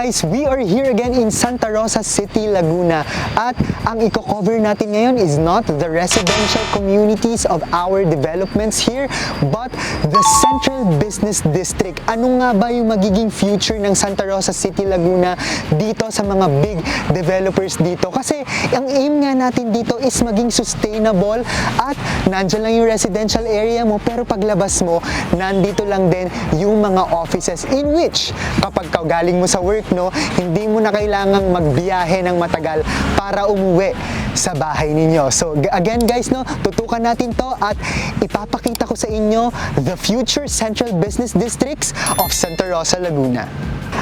guys, we are here again in Santa Rosa City, Laguna. At ang i-cover natin ngayon is not the residential communities of our developments here, but the Central Business District. Ano nga ba yung magiging future ng Santa Rosa City, Laguna dito sa mga big developers dito? Kasi ang aim nga natin dito is maging sustainable at nandyan lang yung residential area mo, pero paglabas mo, nandito lang din yung mga offices in which kapag galing mo sa work, no, hindi mo na kailangang magbiyahe ng matagal para umuwi sa bahay ninyo. So again guys, no, tutukan natin to at ipapakita ko sa inyo the future central business districts of Santa Rosa, Laguna.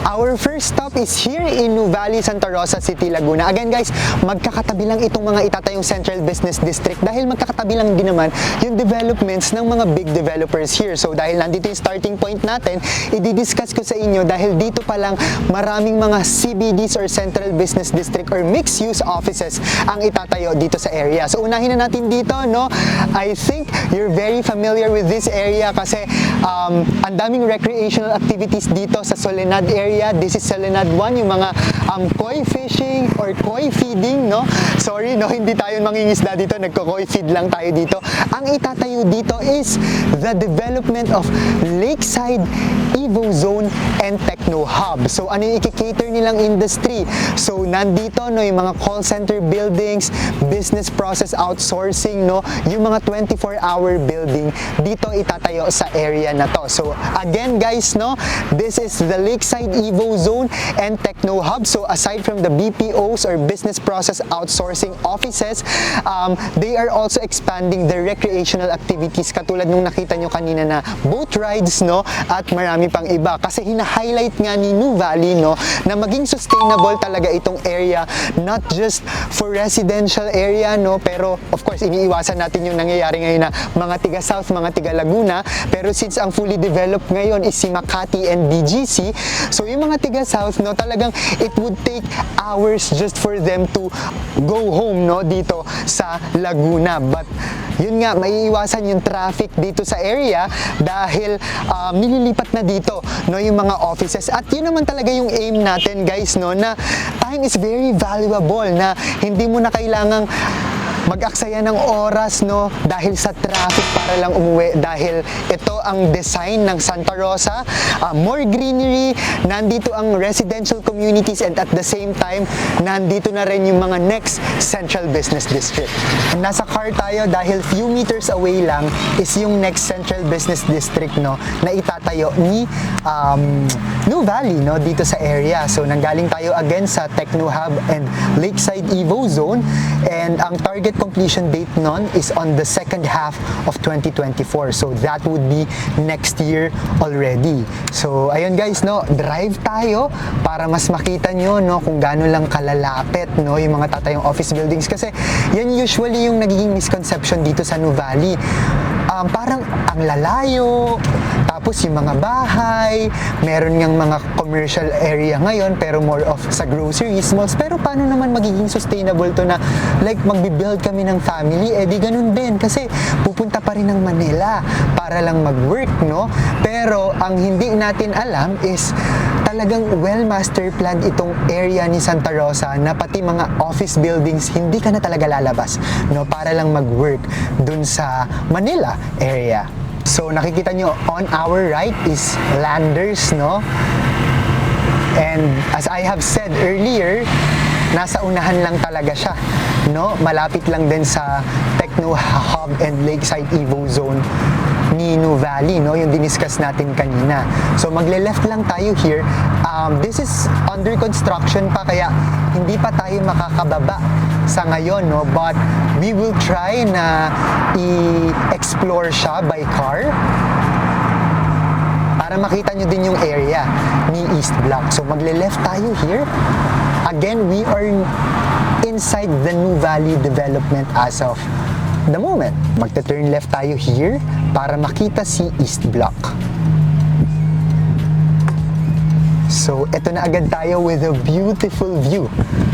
Our first stop is here in Nuvali, Santa Rosa City, Laguna. Again guys, magkakatabi lang itong mga itatayong Central Business District dahil magkakatabi lang din naman yung developments ng mga big developers here. So dahil nandito yung starting point natin, i-discuss ko sa inyo dahil dito pa lang maraming mga CBDs or Central Business District or mixed-use offices ang itatayo dito sa area. So unahin na natin dito, no? I think you're very familiar with this area kasi ang daming recreational activities dito sa Soledad area. This is Soledad 1, yung mga koi fishing or koi feeding, no? Sorry, no, hindi tayo mangingisda dito, nagko-koi feed lang tayo dito. Ang itatayo dito is the development of Lakeside Evo Zone and Techno Hub. So ano yung i-cater nilang industry? So nandito, no, yung mga call center buildings, business process outsourcing, no, yung mga 24-hour building dito itatayo sa area na to. So again guys, no, this is the Lakeside Evo Zone and Techno Hub. So aside from the BPOs or business process outsourcing offices, they are also expanding their recreational activities katulad nung nakita nyo kanina na boat rides, no, at marami pang iba. Kasi hina-highlight nga ni Nuvali, no, na maging sustainable talaga itong area, not just for residential area, no, pero of course iniiwasan natin yung nangyayari ngayon na mga tiga South, mga tiga Laguna, pero since ang fully developed ngayon is si Makati and BGC, so yung mga tiga South, no, talagang it would take hours just for them to go home, no, dito sa Laguna. But yun nga, maiiwasan yung traffic dito sa area dahil nililipat na dito, no, yung mga offices. At yun naman talaga yung aim natin guys, no, na time is very valuable, na hindi mo na kailangang mag-aksaya ng oras, no, dahil sa traffic para lang umuwi, dahil ito ang design ng Santa Rosa, more greenery, nandito ang residential communities, and at the same time nandito na rin yung mga next central business district. Nasa car tayo dahil few meters away lang is yung next central business district, no, na itatayo ni Nuvali, no, dito sa area. So nanggaling tayo again sa Techno Hub and Lakeside Evo Zone, and ang target completion date nun is on the second half of 2024. So that would be next year already. So ayun guys, no, drive tayo para mas makita nyo, no, kung gaano lang kalalapit, no, yung mga tatayong office buildings. Kasi yan usually yung nagiging misconception dito sa Nuvali. Parang ang lalayo, tapos yung mga bahay, meron ngang mga commercial area ngayon, pero more of sa groceries, malls. Pero paano naman magiging sustainable to na like magbi-build kami ng family? Eh di ganun din, kasi pupunta pa rin ng Manila para lang mag-work, no? Pero ang hindi natin alam is talagang well master plan itong area ni Santa Rosa na pati mga office buildings hindi ka na talaga lalabas, no, para lang mag-work dun sa Manila area. So nakikita nyo on our right is Landers, no? And as I have said earlier, nasa unahan lang talaga siya, no? Malapit lang din sa Techno Hub and Lakeside Evo Zone ni Nuvali, no, yung diniscuss natin kanina. So magle-left lang tayo here. This is under construction pa, kaya hindi pa tayo makakababa sa ngayon, no, but we will try na i-explore siya by car para makita nyo din yung area ni East Block. So magle-left tayo here. Again, we are inside the Nuvali development as of the moment. Magta-turn left tayo here para makita si East Block. So, eto na agad tayo with a beautiful view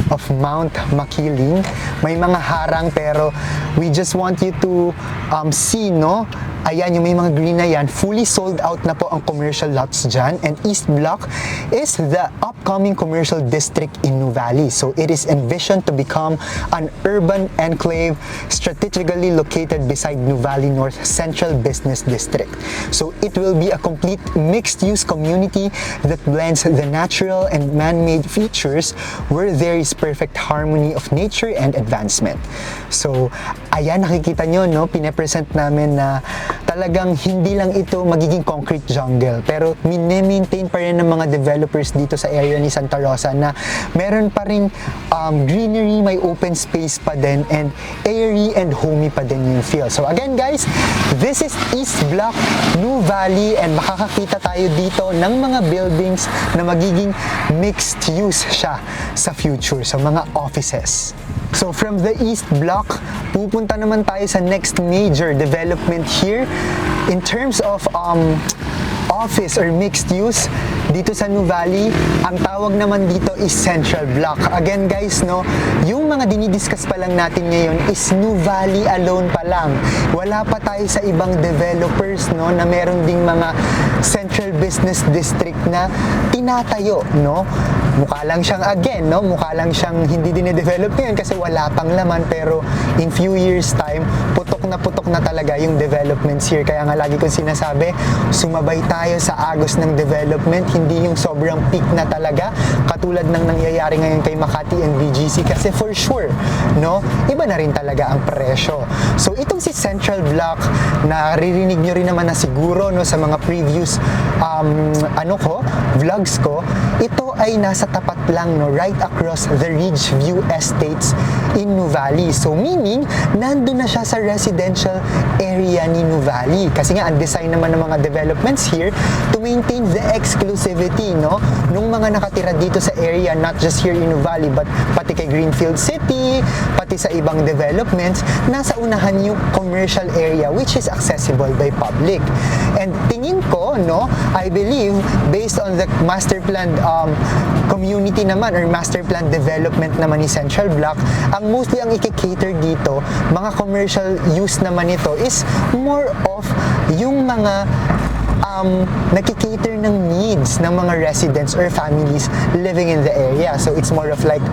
of Mount Makiling. May mga harang pero we just want you to see, no, a ayan, yung may mga green na yan, fully sold out na po ang commercial lots dyan. And East Block is the upcoming commercial district in Nuvali. So it is envisioned to become an urban enclave strategically located beside Nuvali North Central Business District. So it will be a complete mixed-use community that blends the natural and man-made features where there is perfect harmony of nature and advancement. So ayan, nakikita nyo, no, pinapresent namin na talagang hindi lang ito magiging concrete jungle, pero mine-maintain pa rin ng mga developers dito sa area ni Santa Rosa na meron pa rin greenery, may open space pa din, and airy and homey pa din yung feel. So again guys, this is East Block, Nuvali, and makakakita tayo dito ng mga buildings na magiging mixed use siya sa future, so mga offices. So from the East Block, pupunta naman tayo sa next major development here in terms of office or mixed use dito sa Nuvali. Ang tawag naman dito is Central Block. Again guys, no, yung mga dinidiscuss pa lang natin ngayon is Nuvali alone pa lang. Wala pa tayo sa ibang developers, no, na meron ding mga Central Business District na tinatayo, no. Mukha lang siyang, again, no, mukha lang siyang hindi dine-develop ngayon kasi wala pang laman, pero in few years time, putok na talaga yung developments here. Kaya nga lagi kong sinasabi, sumabay tayo sa agos ng development, hindi yung sobrang peak na talaga katulad ng nangyayari ngayon kay Makati and BGC, kasi for sure, no, iba na rin talaga ang presyo. So itong si Central Block, naririnig nyo rin naman na siguro, no, sa mga previous vlogs ko, ito ay nasa tapat lang, no, right across the Ridgeview Estates in Nuvali. So meaning, nandun na siya sa residential area ni Nuvali. Kasi nga, ang design naman ng mga developments here to maintain the exclusivity, no, nung mga nakatira dito sa area, not just here in Nuvali, but pati kay Greenfield City, pati sa ibang developments, nasa unahan yung commercial area which is accessible by public. And tingin ko, no, I believe, based on the master plan community naman or master plan development naman ni Central Block, ang mostly ang i-cater dito, mga commercial use naman ito is more of yung mga nakikater ng needs ng mga residents or families living in the area. So it's more of like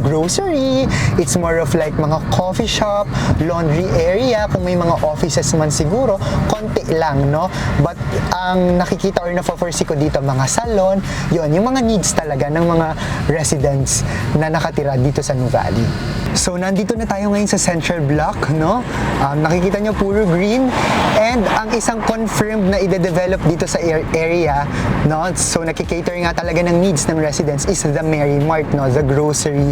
grocery, it's more of like mga coffee shop, laundry area, kung may mga offices man siguro, konti lang, no? But ang nakikita or na-foresee ko dito, mga salon, yun, yung mga needs talaga ng mga residents na nakatira dito sa Nuvali. So nandito na tayo ngayon sa Central Block, no? Nakikita nyo puro green, and ang isang confirmed na ide-develop dito sa area, no? So nakikater nga talaga ng needs ng residents is the Mary Mart, no? The grocery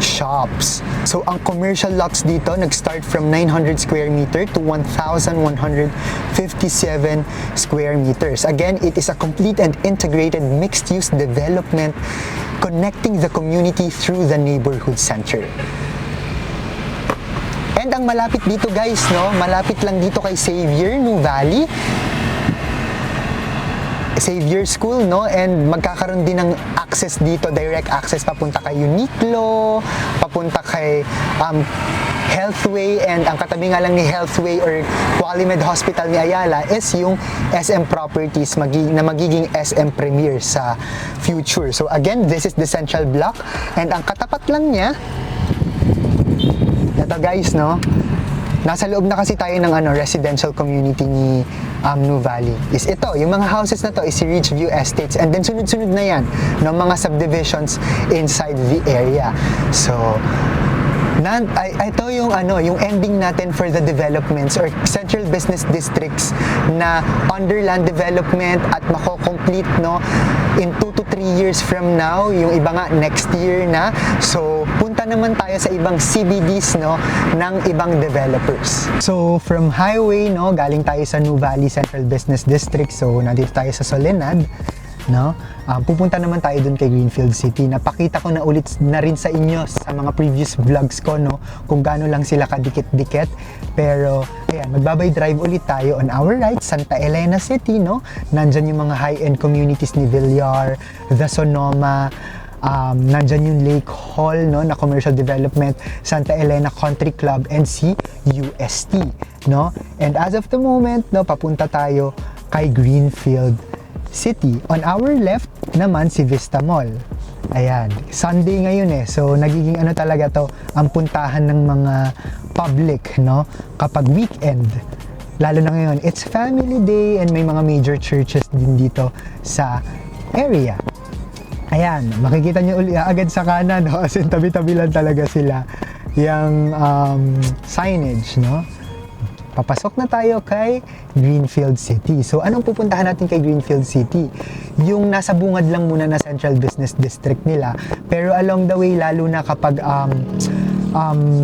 shops. So ang commercial lots dito nag-start from 900 square meter to 1,157 square meters. Again, it is a complete and integrated mixed-use development connecting the community through the neighborhood center. And ang malapit dito guys, no, malapit lang dito kay Xavier, Nuvali, Xavier School, no, and magkakaroon din ng access dito, direct access papunta kay Uniqlo, papunta kay Healthway, and ang katabi nga lang ni Healthway or Qualimed Hospital ni Ayala is yung SM Properties na magiging SM Premier sa future. So again, this is the Central Block, and ang katapat lang niya, ito guys, no, nasa loob na kasi tayo ng residential community ni Nuvali. Is ito, yung mga houses na to is si Ridgeview Estates, and then sunod-sunod na yan ng mga subdivisions inside the area. So ito yung yung ending natin for the developments or central business districts na under land development at mako-complete, no, in 2 to 3 years from now, yung iba nga next year na. So punta naman tayo sa ibang CBDs, no, ng ibang developers. So from highway, no, galing tayo sa Nuvali Central Business District. So nandito tayo sa Soledad, no? Pupunta naman tayo dun kay Greenfield City. Napakita ko na ulit na rin sa inyo sa mga previous vlogs ko, no, kung gaano lang sila kadikit-dikit. Pero ayan, magbabay drive ulit tayo. On our right, Santa Elena City, no? Nandyan yung mga high-end communities ni Villar, the Sonoma, nandyan yung Lake Hall, no, na commercial development, Santa Elena Country Club, and si UST, no? And as of the moment, no, papunta tayo kay Greenfield City. On our left naman si Vista Mall. Ayan, Sunday ngayon so nagiging ano talaga to, ang puntahan ng mga public, no, kapag weekend. Lalo na ngayon, it's family day and may mga major churches din dito sa area. Ayan, makikita nyo agad sa kanan, no? As in, tabi-tabi lang talaga sila yung signage, no? Papasok na tayo kay Greenfield City. So, anong pupuntahan natin kay Greenfield City? Yung nasa bungad lang muna na Central Business District nila. Pero along the way, lalo na kapag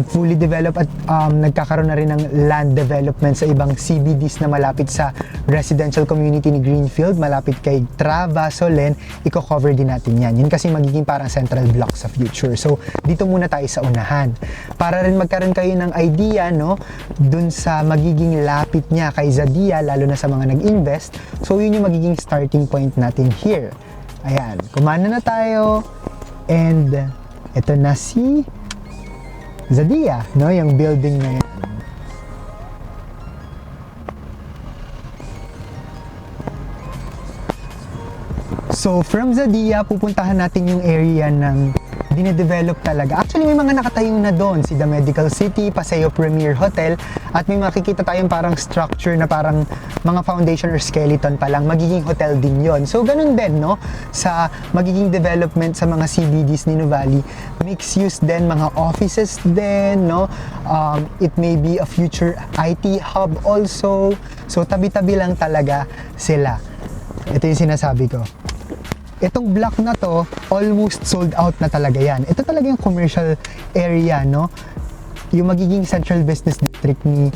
fully developed at nagkakaroon na rin ng land development sa ibang CBDs na malapit sa residential community ni Greenfield, malapit kay Trava, Solen, i-cover din natin yan. Yun kasi magiging parang central block sa future. So, dito muna tayo sa unahan. Para rin magkaroon kayo ng idea, no, dun sa magiging lapit niya kay Zadia, lalo na sa mga nag-invest. So, yun yung magiging starting point natin here. Ayan, kumana na tayo. And, ito na si Zadia, no, yung building na yan. So, from Zadia, pupuntahan natin yung area ng dinedevelop talaga. Actually, may mga nakatayo na doon. Si The Medical City, Paseo Premier Hotel, at may makikita tayong parang structure na parang mga foundation or skeleton pa lang. Magiging hotel din yon. So, ganun din, no? Sa magiging development sa mga CBDs ni Nuvali, mixed use din, mga offices din, no? It may be a future IT hub also. So, tabi-tabi lang talaga sila. Ito yung sinasabi ko. Itong block na to, almost sold out na talaga yan. Ito talaga yung commercial area, no? Yung magiging central business district ni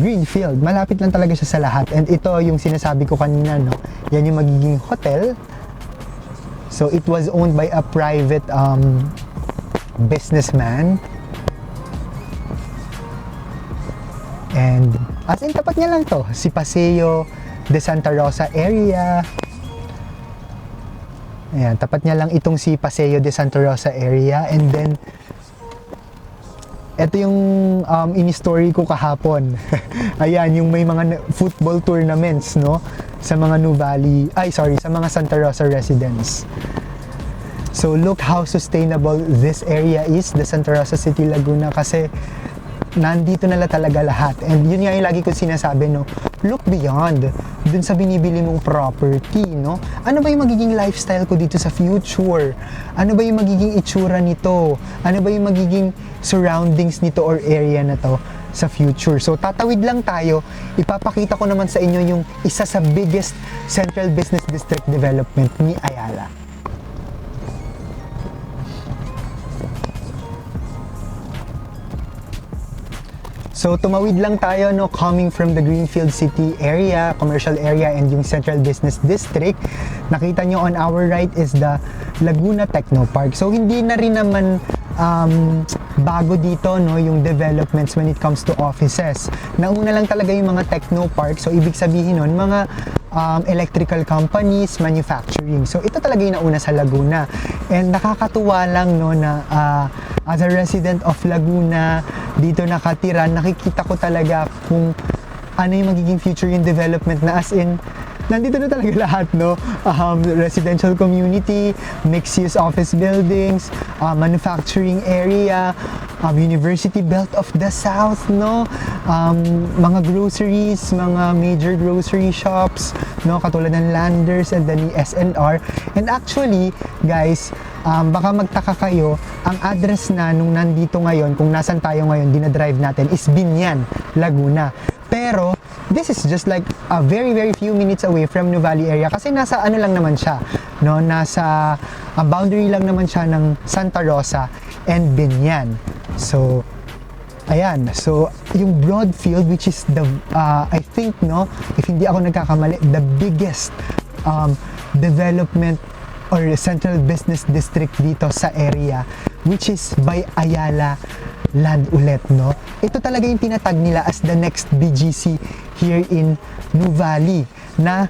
Greenfield. Malapit lang talaga siya sa lahat. And ito yung sinasabi ko kanina, no? Yan yung magiging hotel. So, it was owned by a private businessman. And, as in, tapat niya lang to. Si Paseo de Santa Rosa area. Ayan, tapat niya lang itong si Paseo de Santa Rosa area. And then, ito yung in-story ko kahapon. Ayan, yung may mga football tournaments, no? Sa mga Nuvali, sa mga Santa Rosa residents. So, look how sustainable this area is, the Santa Rosa City, Laguna, kasi nandito na talaga lahat. And yun nga yung lagi ko sinasabi, no? Look beyond dun sa binibili mong property, no? Ano ba yung magiging lifestyle ko dito sa future? Ano ba yung magiging itsura nito? Ano ba yung magiging surroundings nito or area na to sa future? So, tatawid lang tayo. Ipapakita ko naman sa inyo yung isa sa biggest central business district development ni Ayala. So, tumawid lang tayo, no, coming from the Greenfield City area, commercial area, and yung Central Business District. Nakita nyo on our right is the Laguna Techno Park. So, hindi na rin naman bago dito, no, yung developments when it comes to offices. Nauna lang talaga yung mga techno park. So, ibig sabihin nun, mga electrical companies, manufacturing. So, ito talaga yung nauna sa Laguna. And nakakatuwa lang, no, na as a resident of Laguna, dito nakatira, nakikita ko talaga kung ano yung magiging future yung development na as in, nandito na talaga lahat, no? Residential community, mixed-use office buildings, manufacturing area, University Belt of the South, no? Mga groceries, mga major grocery shops, no? Katulad ng Landers and then SNR. And actually, guys, baka magtaka kayo, ang address na nung nandito ngayon, kung nasan tayo ngayon, dinadrive natin, is Binyan, Laguna. Pero, this is just like a very few minutes away from Nuvali area kasi nasa ano lang naman siya, no? Nasa boundary lang naman siya ng Santa Rosa and Binyan. So, ayan. So, yung Broadfield, which is the, I think, no, if hindi ako nagkakamali, the biggest development or central business district dito sa area, which is by Ayala Land ulit, no? Ito talaga yung tinatag nila as the next BGC here in Nuvali na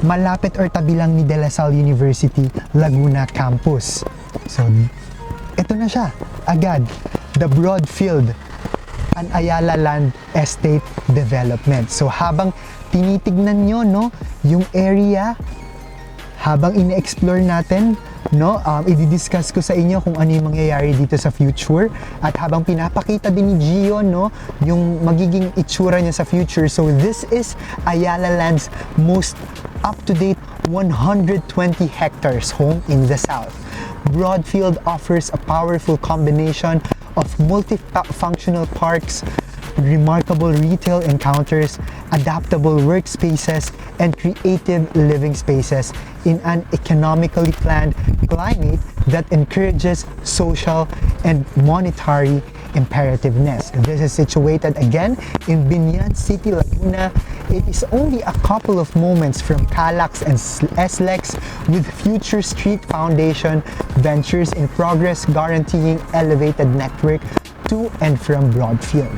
malapit or tabi lang ni De La Salle University Laguna Campus. So, ito na siya, agad. The Broadfield, an Ayala Land Estate Development. So, habang tinitignan nyo, no, yung area, habang ine-explore natin, no, i-discuss ko sa inyo kung ano yung mangyayari dito sa future, at habang pinapakita din ni Gio, no, yung magiging itsura niya sa future. So this is Ayala Land's most up-to-date 120 hectares home in the south. Broadfield offers a powerful combination of multifunctional parks, remarkable retail encounters, adaptable workspaces, and creative living spaces in an economically planned climate that encourages social and monetary imperativeness. This is situated again in Binyan City, Laguna. It is only a couple of moments from Calax and SLEX, with Future Street Foundation ventures in progress guaranteeing elevated network to and from Broadfield.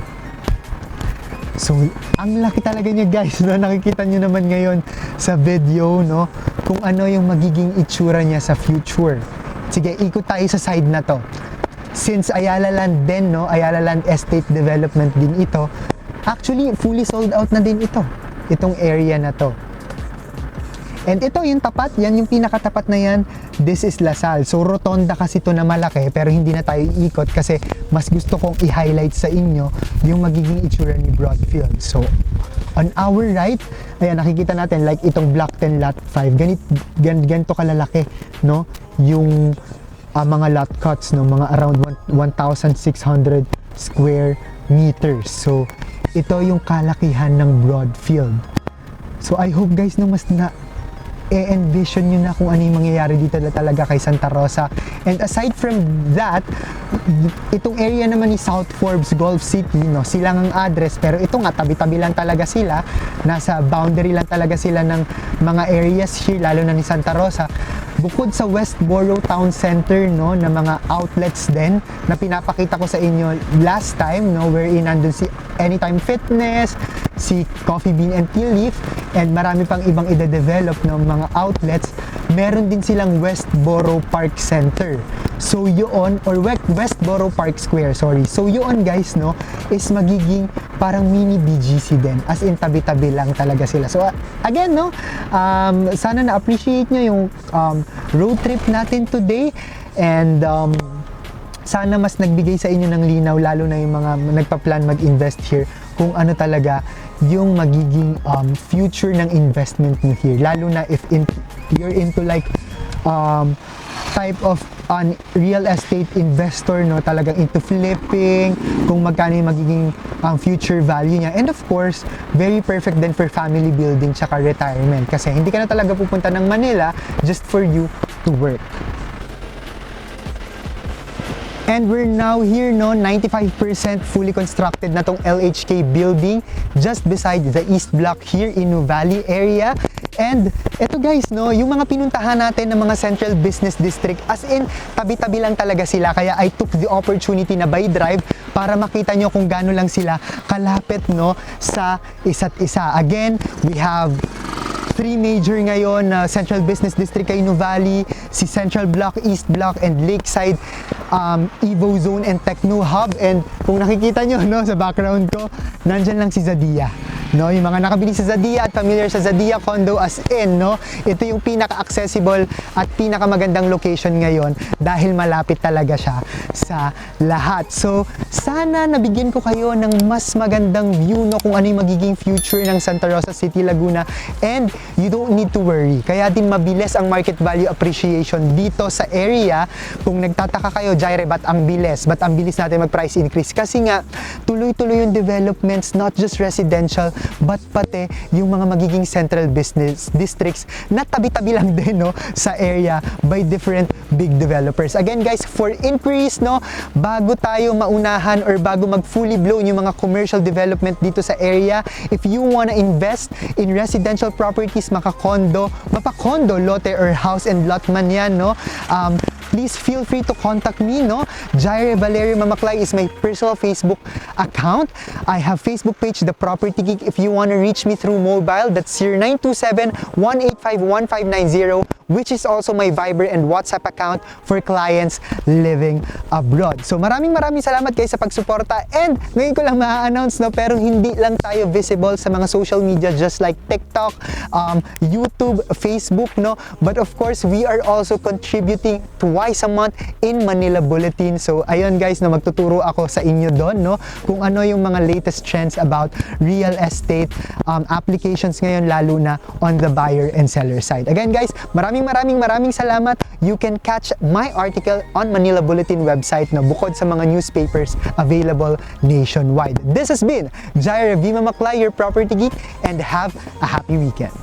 So, ang laki talaga niya guys, no? Nakikita niyo naman ngayon sa video, no? Kung ano yung magiging itsura niya sa future. Sige, ikot tayo sa side na to. Since Ayala Land din, no? Ayala Land Estate Development din ito. Actually, fully sold out na din ito. Itong area na to. And ito yung tapat, yan yung pinakatapat na yan. This is Lasal. So rotonda kasi ito na malaki, pero hindi na tayo iikot kasi mas gusto kong i-highlight sa inyo yung magiging itsura ni Broadfield. So on our right, ayan, nakikita natin like itong Block 10 Lot 5. Ganito kalalaki, no? Yung mga lot cuts, no? Mga around 1,600 square meters. So ito yung kalakihan ng Broadfield. So I hope guys no mas na envision nyo na kung ano yung mangyayari dito na talaga kay Santa Rosa. And aside from that, itong area naman ni South Forbes Gulf City, no, sila ang address, pero ito nga, tabi-tabi lang talaga sila, nasa boundary lang talaga sila ng mga areas here, lalo na ni Santa Rosa. Bukod sa Westboro Town Center, no, na mga outlets din, na pinapakita ko sa inyo last time, no, wherein nandun si Anytime Fitness, si Coffee Bean and Tea Leaf, and marami pang ibang ide-develop ng mga outlets. Meron din silang Westboro Park Center. So yun, or Westboro Park Square, sorry. So yun guys, no, is magiging parang mini BGC din. As in, tabi-tabi lang talaga sila. So again, no, sana na-appreciate nyo yung road trip natin today. And sana mas nagbigay sa inyo ng linaw, lalo na yung mga nagpa-plan mag-invest here, kung ano talaga yung magiging future ng investment nyo here. Lalo na if you're into like type of real estate investor, no, talagang into flipping, kung magkano yung magiging future value niya. And of course, very perfect din for family building tsaka retirement, kasi hindi ka na talaga pupunta ng Manila just for you to work. And we're now here, no, 95% fully constructed na tong LHK building just beside the East Block here in Nuvali area. And eto guys, no, yung mga pinuntahan natin ng mga Central Business District, as in, tabi-tabi lang talaga sila. Kaya I took the opportunity na by drive para makita nyo kung gaano lang sila kalapit, no, sa isa't isa. Again, we have 3 major ngayon na Central Business District kay Nuvali, si Central Block, East Block, and Lakeside Evo Zone and Techno Hub. And kung nakikita nyo, no, sa background ko, nandyan lang si Zadia. No, yung mga nakabili sa Zadia at familiar sa Zadia condo, as in, no, ito yung pinaka-accessible at pinaka-magandang location ngayon dahil malapit talaga siya sa lahat. So, sana nabigyan ko kayo ng mas magandang view, no, kung ano yung magiging future ng Santa Rosa City, Laguna. And you don't need to worry. Kaya din mabilis ang market value appreciation dito sa area. Kung nagtataka kayo, Jaire, ba't ang bilis? Ba't ang bilis natin mag-price increase? Kasi nga, tuloy-tuloy yung developments, not just residential, but pati yung mga magiging central business districts na tabi-tabi lang din, no, sa area by different big developers. Again guys, for inquiries, no, bago tayo maunahan or bago mag-fully blown yung mga commercial development dito sa area, if you wanna invest in residential properties, mapa-condo, lote or house and lot man yan, no, please feel free to contact me, no? Jaire Valerio Mamaklay is my personal Facebook account. I have Facebook page, The Property Geek. If you want to reach me through mobile, that's 0927-185-1590, which is also my Viber and WhatsApp account for clients living abroad. So maraming salamat guys sa pagsuporta, and ngayon ko lang ma-announce, no, pero hindi lang tayo visible sa mga social media just like TikTok, YouTube, Facebook, no, but of course we are also contributing twice a month in Manila Bulletin. So ayun guys, no, magtuturo ako sa inyo doon, no, kung ano yung mga latest trends about real estate applications ngayon, lalo na on the buyer and seller side. Again guys, maraming salamat. You can catch my article on Manila Bulletin website na bukod sa mga newspapers available nationwide. This has been Jaire V. Mamaklay, your property geek, and have a happy weekend.